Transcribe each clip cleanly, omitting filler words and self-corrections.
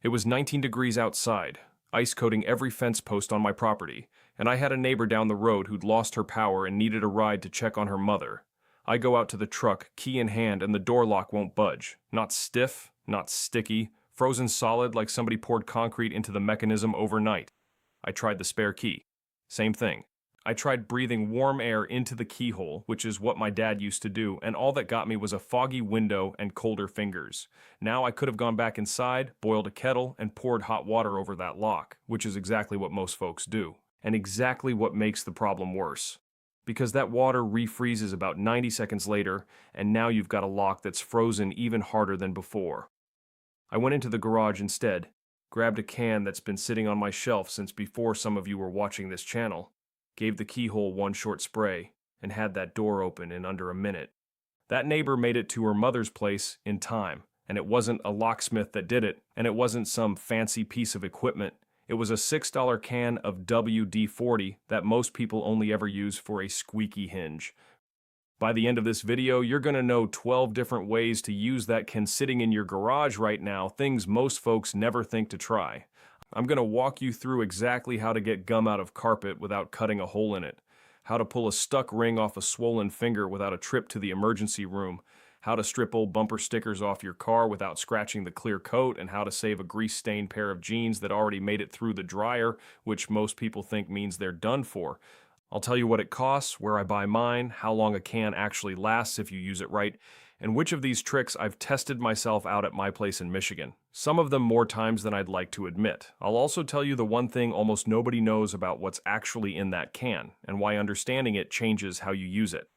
It was 19 degrees outside, ice coating every fence post on my property, and I had a neighbor down the road who'd lost her power and needed a ride to check on her mother. I go out to the truck, key in hand, and the door lock won't budge. Not stiff, not sticky, frozen solid like somebody poured concrete into the mechanism overnight. I tried the spare key. Same thing. I tried breathing warm air into the keyhole, which is what my dad used to do, and all that got me was a foggy window and colder fingers. Now I could have gone back inside, boiled a kettle, and poured hot water over that lock, which is exactly what most folks do, and exactly what makes the problem worse. Because that water refreezes about 90 seconds later, and now you've got a lock that's frozen even harder than before. I went into the garage instead, grabbed a can that's been sitting on my shelf since before some of you were watching this channel, gave the keyhole one short spray, and had that door open in under a minute. That neighbor made it to her mother's place in time, and it wasn't a locksmith that did it, and it wasn't some fancy piece of equipment. It was a $6 can of WD-40 that most people only ever use for a squeaky hinge. By the end of this video, you're going to know 12 different ways to use that can sitting in your garage right now, things most folks never think to try. I'm going to walk you through exactly how to get gum out of carpet without cutting a hole in it, how to pull a stuck ring off a swollen finger without a trip to the emergency room, how to strip old bumper stickers off your car without scratching the clear coat, and how to save a grease-stained pair of jeans that already made it through the dryer, which most people think means they're done for. I'll tell you what it costs, where I buy mine, how long a can actually lasts if you use it right, and which of these tricks I've tested myself out at my place in Michigan. Some of them more times than I'd like to admit. I'll also tell you the one thing almost nobody knows about what's actually in that can, and why understanding it changes how you use it.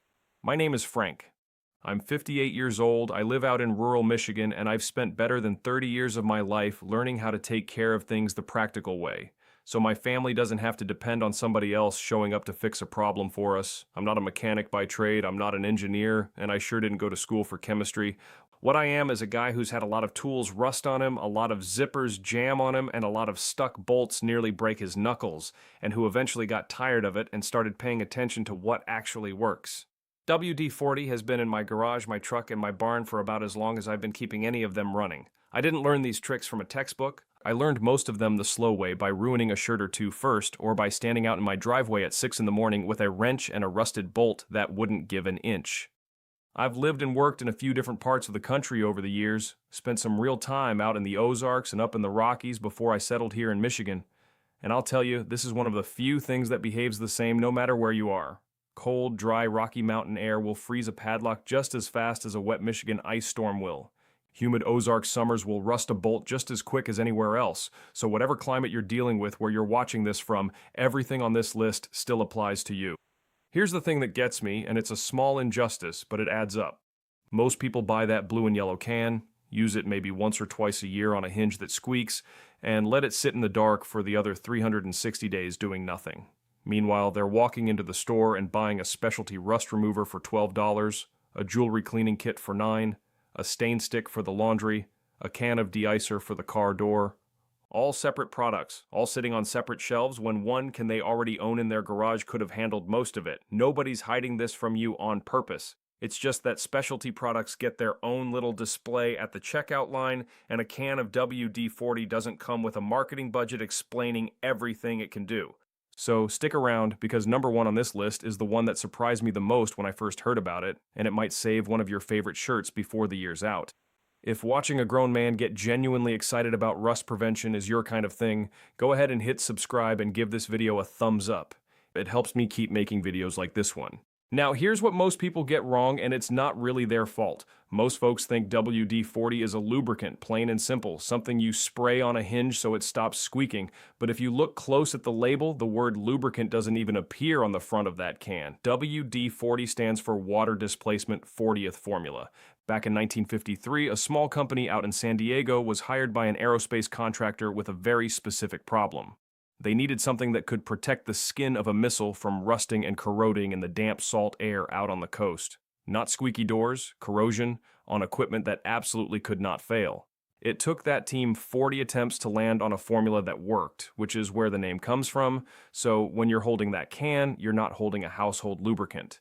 My name is Frank. I'm 58 years old, I live out in rural Michigan, and I've spent better than 30 years of my life learning how to take care of things the practical way, so my family doesn't have to depend on somebody else showing up to fix a problem for us. I'm not a mechanic by trade, I'm not an engineer, and I sure didn't go to school for chemistry. What I am is a guy who's had a lot of tools rust on him, a lot of zippers jam on him, and a lot of stuck bolts nearly break his knuckles, and who eventually got tired of it and started paying attention to what actually works. WD-40 has been in my garage, my truck, and my barn for about as long as I've been keeping any of them running. I didn't learn these tricks from a textbook. I learned most of them the slow way by ruining a shirt or two first, or by standing out in my driveway at 6 in the morning with a wrench and a rusted bolt that wouldn't give an inch. I've lived and worked in a few different parts of the country over the years, spent some real time out in the Ozarks and up in the Rockies before I settled here in Michigan. And I'll tell you, this is one of the few things that behaves the same no matter where you are. Cold, dry Rocky Mountain air will freeze a padlock just as fast as a wet Michigan ice storm will. Humid Ozark summers will rust a bolt just as quick as anywhere else, so whatever climate you're dealing with where you're watching this from, everything on this list still applies to you. Here's the thing that gets me, and it's a small injustice, but it adds up. Most people buy that blue and yellow can, use it maybe once or twice a year on a hinge that squeaks, and let it sit in the dark for the other 360 days doing nothing. Meanwhile, they're walking into the store and buying a specialty rust remover for $12, a jewelry cleaning kit for $9, a stain stick for the laundry, a can of de-icer for the car door. All separate products, all sitting on separate shelves when one can they already own in their garage could have handled most of it. Nobody's hiding this from you on purpose. It's just that specialty products get their own little display at the checkout line, and a can of WD-40 doesn't come with a marketing budget explaining everything it can do. So stick around, because number one on this list is the one that surprised me the most when I first heard about it, and it might save one of your favorite shirts before the year's out. If watching a grown man get genuinely excited about rust prevention is your kind of thing, go ahead and hit subscribe and give this video a thumbs up. It helps me keep making videos like this one. Now, here's what most people get wrong, and it's not really their fault. Most folks think WD-40 is a lubricant, plain and simple, something you spray on a hinge so it stops squeaking. But if you look close at the label, the word lubricant doesn't even appear on the front of that can. WD-40 stands for Water Displacement 40th Formula. Back in 1953, a small company out in San Diego was hired by an aerospace contractor with a very specific problem. They needed something that could protect the skin of a missile from rusting and corroding in the damp, salt air out on the coast. Not squeaky doors, corrosion, on equipment that absolutely could not fail. It took that team 40 attempts to land on a formula that worked, which is where the name comes from. So when you're holding that can, you're not holding a household lubricant.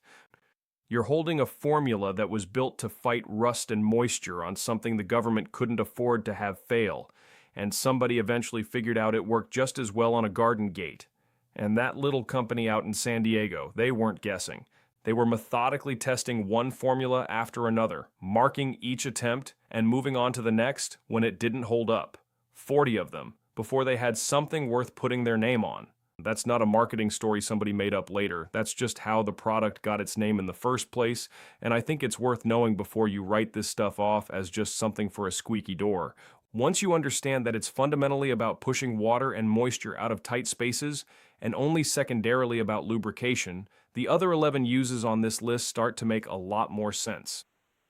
You're holding a formula that was built to fight rust and moisture on something the government couldn't afford to have fail. and somebody eventually figured out it worked just as well on a garden gate. And that little company out in San Diego, they weren't guessing. They were methodically testing one formula after another, marking each attempt and moving on to the next when it didn't hold up. 40 of them, before they had something worth putting their name on. That's not a marketing story somebody made up later. That's just how the product got its name in the first place, and I think it's worth knowing before you write this stuff off as just something for a squeaky door. Once you understand that it's fundamentally about pushing water and moisture out of tight spaces, and only secondarily about lubrication, the other 11 uses on this list start to make a lot more sense.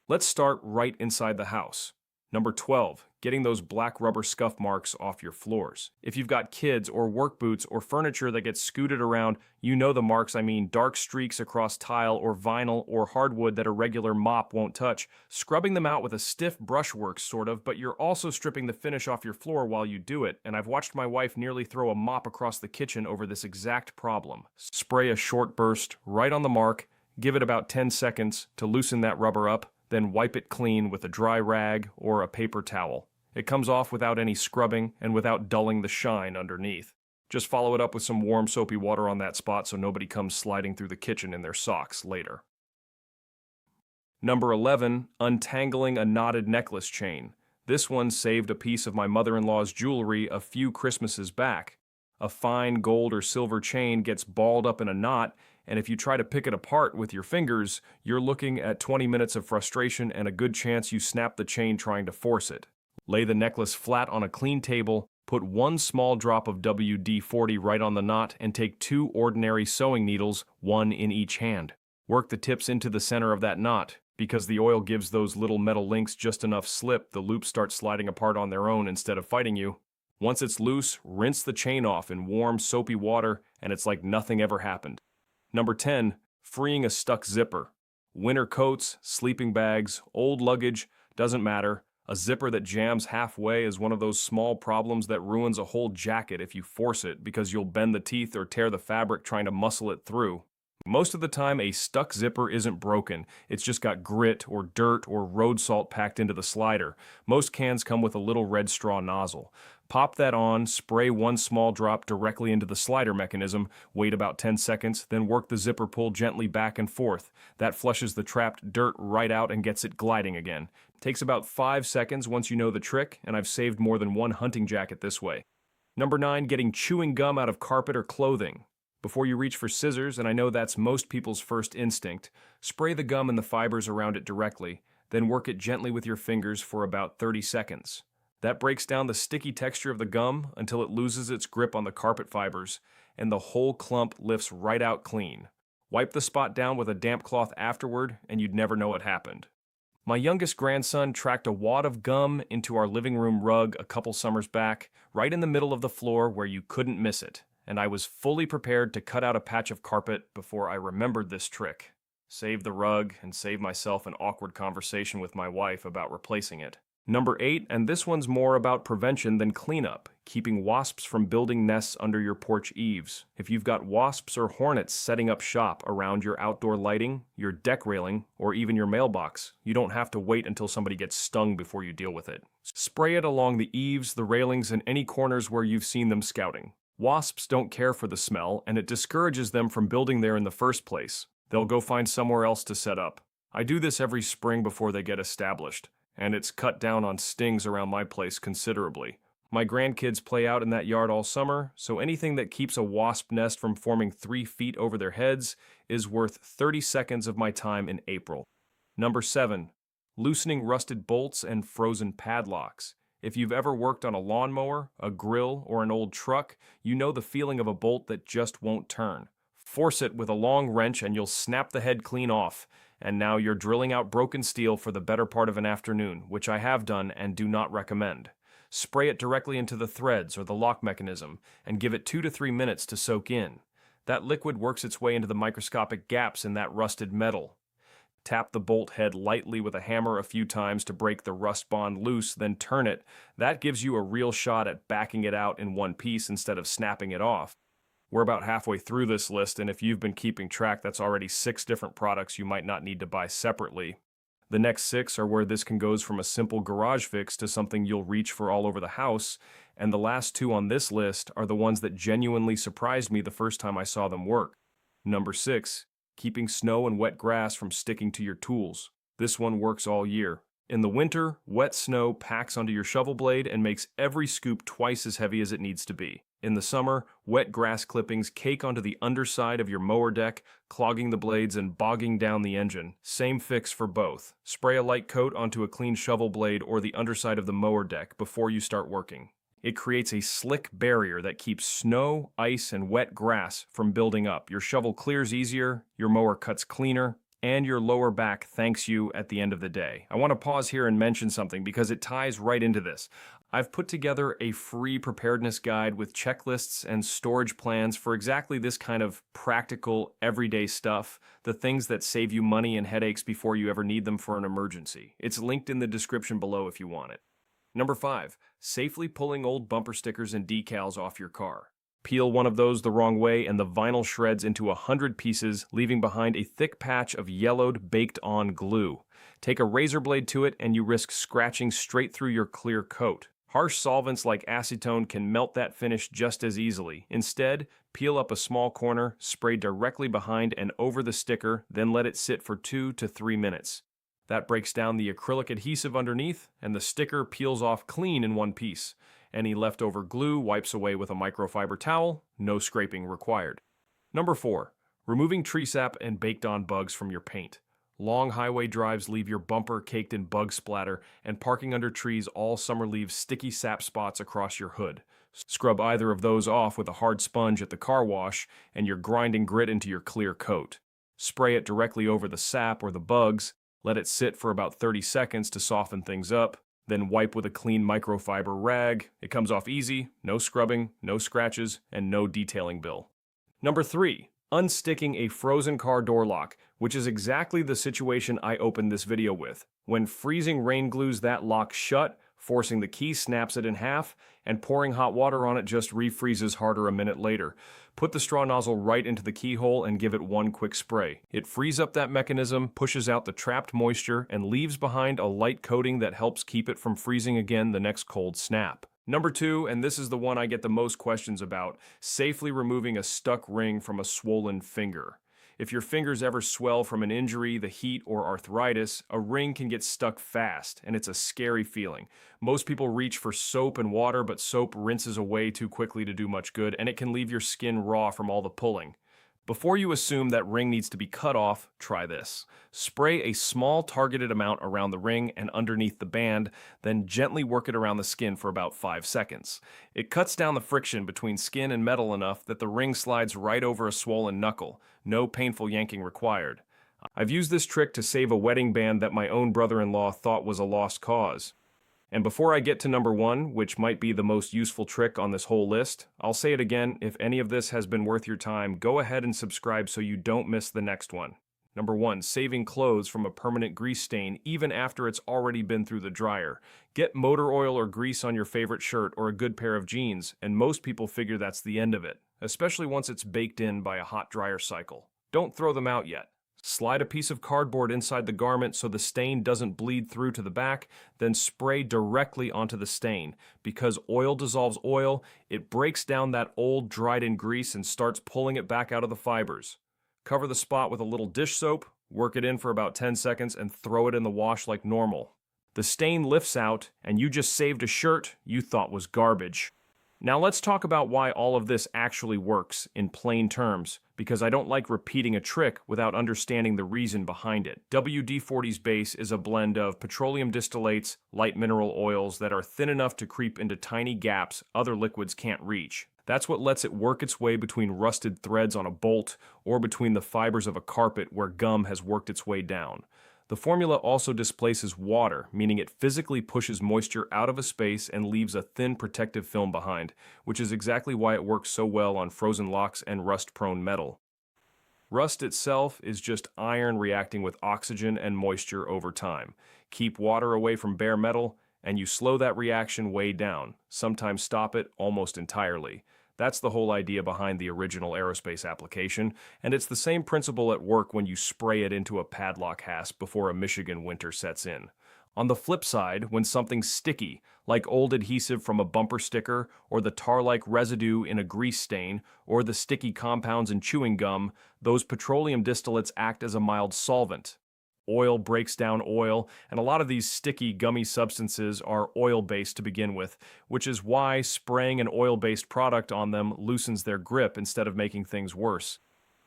Let's start right inside the house. Number 12, getting those black rubber scuff marks off your floors. If you've got kids or work boots or furniture that gets scooted around, you know the marks I mean, dark streaks across tile or vinyl or hardwood that a regular mop won't touch. Scrubbing them out with a stiff brush works sort of, but you're also stripping the finish off your floor while you do it, and I've watched my wife nearly throw a mop across the kitchen over this exact problem. Spray a short burst right on the mark, give it about 10 seconds to loosen that rubber up, then wipe it clean with a dry rag or a paper towel. It comes off without any scrubbing and without dulling the shine underneath. Just follow it up with some warm soapy water on that spot so nobody comes sliding through the kitchen in their socks later. Number 11, untangling a knotted necklace chain. This one saved a piece of my mother-in-law's jewelry a few Christmases back. A fine gold or silver chain gets balled up in a knot, and if you try to pick it apart with your fingers, you're looking at 20 minutes of frustration and a good chance you snap the chain trying to force it. Lay the necklace flat on a clean table, put one small drop of WD-40 right on the knot, and take 2 ordinary sewing needles, one in each hand. Work the tips into the center of that knot. Because the oil gives those little metal links just enough slip, the loops start sliding apart on their own instead of fighting you. Once it's loose, rinse the chain off in warm, soapy water, and it's like nothing ever happened. Number 10, freeing a stuck zipper. Winter coats, sleeping bags, old luggage, doesn't matter. A zipper that jams halfway is one of those small problems that ruins a whole jacket if you force it because you'll bend the teeth or tear the fabric trying to muscle it through. Most of the time, a stuck zipper isn't broken. It's just got grit or dirt or road salt packed into the slider. Most cans come with a little red straw nozzle. Pop that on, spray one small drop directly into the slider mechanism, wait about 10 seconds, then work the zipper pull gently back and forth. That flushes the trapped dirt right out and gets it gliding again. Takes about 5 seconds once you know the trick, and I've saved more than one hunting jacket this way. Number 9, getting chewing gum out of carpet or clothing. Before you reach for scissors, and I know that's most people's first instinct, spray the gum and the fibers around it directly, then work it gently with your fingers for about 30 seconds. That breaks down the sticky texture of the gum until it loses its grip on the carpet fibers, and the whole clump lifts right out clean. Wipe the spot down with a damp cloth afterward, and you'd never know what happened. My youngest grandson tracked a wad of gum into our living room rug a couple summers back, right in the middle of the floor where you couldn't miss it, and I was fully prepared to cut out a patch of carpet before I remembered this trick. Save the rug and save myself an awkward conversation with my wife about replacing it. Number 8, and this one's more about prevention than cleanup, keeping wasps from building nests under your porch eaves. If you've got wasps or hornets setting up shop around your outdoor lighting, your deck railing, or even your mailbox, you don't have to wait until somebody gets stung before you deal with it. Spray it along the eaves, the railings, and any corners where you've seen them scouting. Wasps don't care for the smell, and it discourages them from building there in the first place. They'll go find somewhere else to set up. I do this every spring before they get established, and it's cut down on stings around my place considerably. My grandkids play out in that yard all summer, so anything that keeps a wasp nest from forming 3 feet over their heads is worth 30 seconds of my time in April. Number 7, loosening rusted bolts and frozen padlocks. If you've ever worked on a lawnmower, a grill, or an old truck, you know the feeling of a bolt that just won't turn. Force it with a long wrench and you'll snap the head clean off. And now you're drilling out broken steel for the better part of an afternoon, which I have done and do not recommend. Spray it directly into the threads or the lock mechanism, and give it 2 to 3 minutes to soak in. That liquid works its way into the microscopic gaps in that rusted metal. Tap the bolt head lightly with a hammer a few times to break the rust bond loose, then turn it. That gives you a real shot at backing it out in one piece instead of snapping it off. We're about halfway through this list, and if you've been keeping track, that's already 6 different products you might not need to buy separately. The next 6 are where this can goes from a simple garage fix to something you'll reach for all over the house, and the last 2 on this list are the ones that genuinely surprised me the first time I saw them work. Number 6, keeping snow and wet grass from sticking to your tools. This one works all year. In the winter, wet snow packs onto your shovel blade and makes every scoop twice as heavy as it needs to be. In the summer, wet grass clippings cake onto the underside of your mower deck, clogging the blades and bogging down the engine. Same fix for both. Spray a light coat onto a clean shovel blade or the underside of the mower deck before you start working. It creates a slick barrier that keeps snow, ice, and wet grass from building up. Your shovel clears easier, your mower cuts cleaner, and your lower back thanks you at the end of the day. I want to pause here and mention something because it ties right into this. I've put together a free preparedness guide with checklists and storage plans for exactly this kind of practical, everyday stuff, the things that save you money and headaches before you ever need them for an emergency. It's linked in the description below if you want it. Number 5, safely pulling old bumper stickers and decals off your car. Peel one of those the wrong way and the vinyl shreds into 100 pieces, leaving behind a thick patch of yellowed, baked-on glue. Take a razor blade to it and you risk scratching straight through your clear coat. Harsh solvents like acetone can melt that finish just as easily. Instead, peel up a small corner, spray directly behind and over the sticker, then let it sit for 2 to 3 minutes. That breaks down the acrylic adhesive underneath, and the sticker peels off clean in one piece. Any leftover glue wipes away with a microfiber towel, no scraping required. Number 4, removing tree sap and baked-on bugs from your paint. Long highway drives leave your bumper caked in bug splatter, and parking under trees all summer leaves sticky sap spots across your hood. Scrub either of those off with a hard sponge at the car wash, and you're grinding grit into your clear coat. Spray it directly over the sap or the bugs, let it sit for about 30 seconds to soften things up, then wipe with a clean microfiber rag. It comes off easy, no scrubbing, no scratches, and no detailing bill. Number 3, unsticking a frozen car door lock, which is exactly the situation I opened this video with. When freezing rain glues that lock shut, forcing the key snaps it in half, and pouring hot water on it just refreezes harder a minute later. Put the straw nozzle right into the keyhole and give it one quick spray. It frees up that mechanism, pushes out the trapped moisture, and leaves behind a light coating that helps keep it from freezing again the next cold snap. Number 2, and this is the one I get the most questions about, safely removing a stuck ring from a swollen finger. If your fingers ever swell from an injury, the heat, or arthritis, a ring can get stuck fast, and it's a scary feeling. Most people reach for soap and water, but soap rinses away too quickly to do much good, and it can leave your skin raw from all the pulling. Before you assume that ring needs to be cut off, try this. Spray a small targeted amount around the ring and underneath the band, then gently work it around the skin for about 5 seconds. It cuts down the friction between skin and metal enough that the ring slides right over a swollen knuckle. No painful yanking required. I've used this trick to save a wedding band that my own brother-in-law thought was a lost cause. And before I get to number 1, which might be the most useful trick on this whole list, I'll say it again, if any of this has been worth your time, go ahead and subscribe so you don't miss the next one. Number 1, saving clothes from a permanent grease stain even after it's already been through the dryer. Get motor oil or grease on your favorite shirt or a good pair of jeans, and most people figure that's the end of it, especially once it's baked in by a hot dryer cycle. Don't throw them out yet. Slide a piece of cardboard inside the garment so the stain doesn't bleed through to the back, then spray directly onto the stain. Because oil dissolves oil, it breaks down that old dried-in grease and starts pulling it back out of the fibers. Cover the spot with a little dish soap, work it in for about 10 seconds, and throw it in the wash like normal. The stain lifts out, and you just saved a shirt you thought was garbage. Now let's talk about why all of this actually works in plain terms, because I don't like repeating a trick without understanding the reason behind it. WD-40's base is a blend of petroleum distillates, light mineral oils that are thin enough to creep into tiny gaps other liquids can't reach. That's what lets it work its way between rusted threads on a bolt or between the fibers of a carpet where gum has worked its way down. The formula also displaces water, meaning it physically pushes moisture out of a space and leaves a thin protective film behind, which is exactly why it works so well on frozen locks and rust-prone metal. Rust itself is just iron reacting with oxygen and moisture over time. Keep water away from bare metal, and you slow that reaction way down, sometimes stop it almost entirely. That's the whole idea behind the original aerospace application, and it's the same principle at work when you spray it into a padlock hasp before a Michigan winter sets in. On the flip side, when something's sticky, like old adhesive from a bumper sticker, or the tar-like residue in a grease stain, or the sticky compounds in chewing gum, those petroleum distillates act as a mild solvent. Oil breaks down oil, and a lot of these sticky, gummy substances are oil-based to begin with, which is why spraying an oil-based product on them loosens their grip instead of making things worse.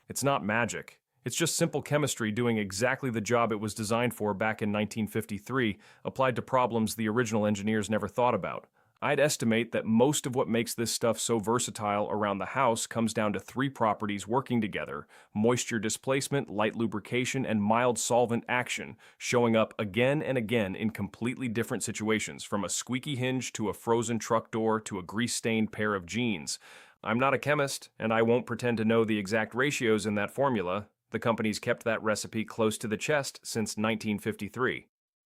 It's not magic. It's just simple chemistry doing exactly the job it was designed for back in 1953, applied to problems the original engineers never thought about. I'd estimate that most of what makes this stuff so versatile around the house comes down to three properties working together: moisture displacement, light lubrication, and mild solvent action, showing up again and again in completely different situations, from a squeaky hinge to a frozen truck door to a grease-stained pair of jeans. I'm not a chemist, and I won't pretend to know the exact ratios in that formula. The company's kept that recipe close to the chest since 1953.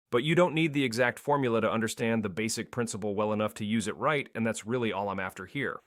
But you don't need the exact formula to understand the basic principle well enough to use it right, and that's really all I'm after here.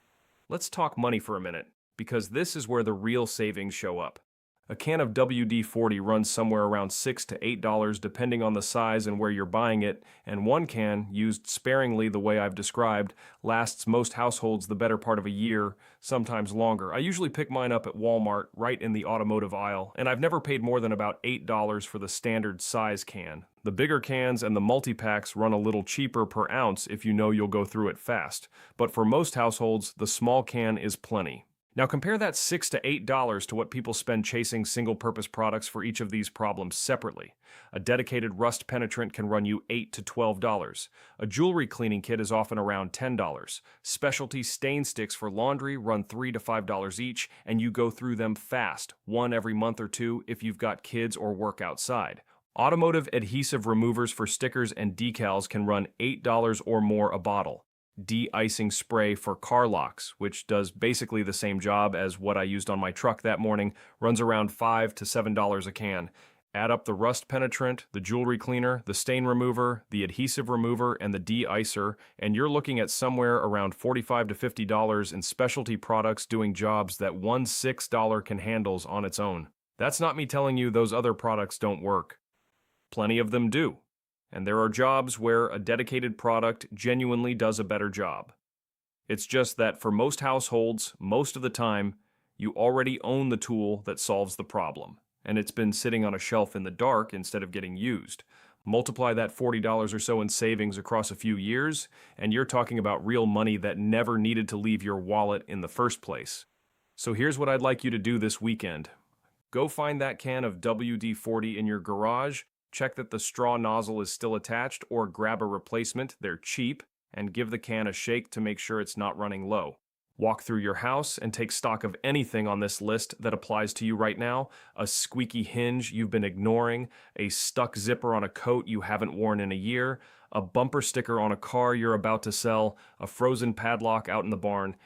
Let's talk money for a minute, because this is where the real savings show up. A can of WD-40 runs somewhere around $6 to $8 depending on the size and where you're buying it, and one can, used sparingly the way I've described, lasts most households the better part of a year, sometimes longer. I usually pick mine up at Walmart, right in the automotive aisle, and I've never paid more than about $8 for the standard size can. The bigger cans and the multi-packs run a little cheaper per ounce if you know you'll go through it fast, but for most households, the small can is plenty. Now compare that $6 to $8 to what people spend chasing single-purpose products for each of these problems separately. A dedicated rust penetrant can run you $8 to $12. A jewelry cleaning kit is often around $10. Specialty stain sticks for laundry run $3 to $5 each, and you go through them fast, one every month or two if you've got kids or work outside. Automotive adhesive removers for stickers and decals can run $8 or more a bottle. De-icing spray for car locks, which does basically the same job as what I used on my truck that morning, runs around $5 to $7 a can. Add up the rust penetrant, the jewelry cleaner, the stain remover, the adhesive remover, and the de-icer, and you're looking at somewhere around $45 to $50 in specialty products doing jobs that one $6 can handle on its own. That's not me telling you those other products don't work. Plenty of them do. And there are jobs where a dedicated product genuinely does a better job. It's just that for most households, most of the time, you already own the tool that solves the problem, and it's been sitting on a shelf in the dark instead of getting used. Multiply that $40 or so in savings across a few years, and you're talking about real money that never needed to leave your wallet in the first place. So here's what I'd like you to do this weekend. Go find that can of WD-40 in your garage, check that the straw nozzle is still attached, or grab a replacement, they're cheap, and give the can a shake to make sure it's not running low. Walk through your house and take stock of anything on this list that applies to you right now: a squeaky hinge you've been ignoring, a stuck zipper on a coat you haven't worn in a year, a bumper sticker on a car you're about to sell, a frozen padlock out in the barn.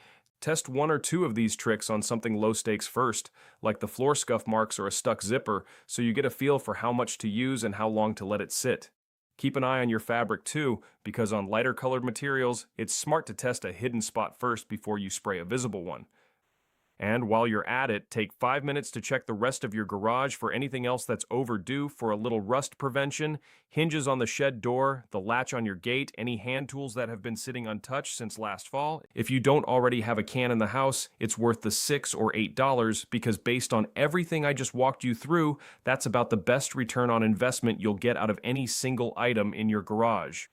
Test one or two of these tricks on something low stakes first, like the floor scuff marks or a stuck zipper, so you get a feel for how much to use and how long to let it sit. Keep an eye on your fabric too, because on lighter colored materials, it's smart to test a hidden spot first before you spray a visible one. And while you're at it, take 5 minutes to check the rest of your garage for anything else that's overdue for a little rust prevention: hinges on the shed door, the latch on your gate, any hand tools that have been sitting untouched since last fall. If you don't already have a can in the house, it's worth the $6 or $8, because based on everything I just walked you through, that's about the best return on investment you'll get out of any single item in your garage.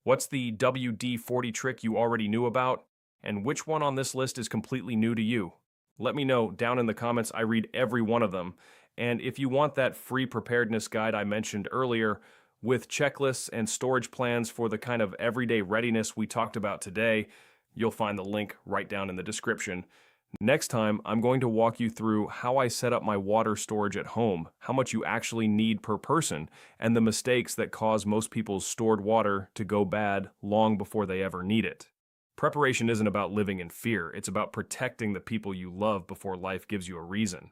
What's the WD-40 trick you already knew about? And which one on this list is completely new to you? Let me know down in the comments. I read every one of them. And if you want that free preparedness guide I mentioned earlier, with checklists and storage plans for the kind of everyday readiness we talked about today, you'll find the link right down in the description. Next time, I'm going to walk you through how I set up my water storage at home, how much you actually need per person, and the mistakes that cause most people's stored water to go bad long before they ever need it. Preparation isn't about living in fear. It's about protecting the people you love before life gives you a reason.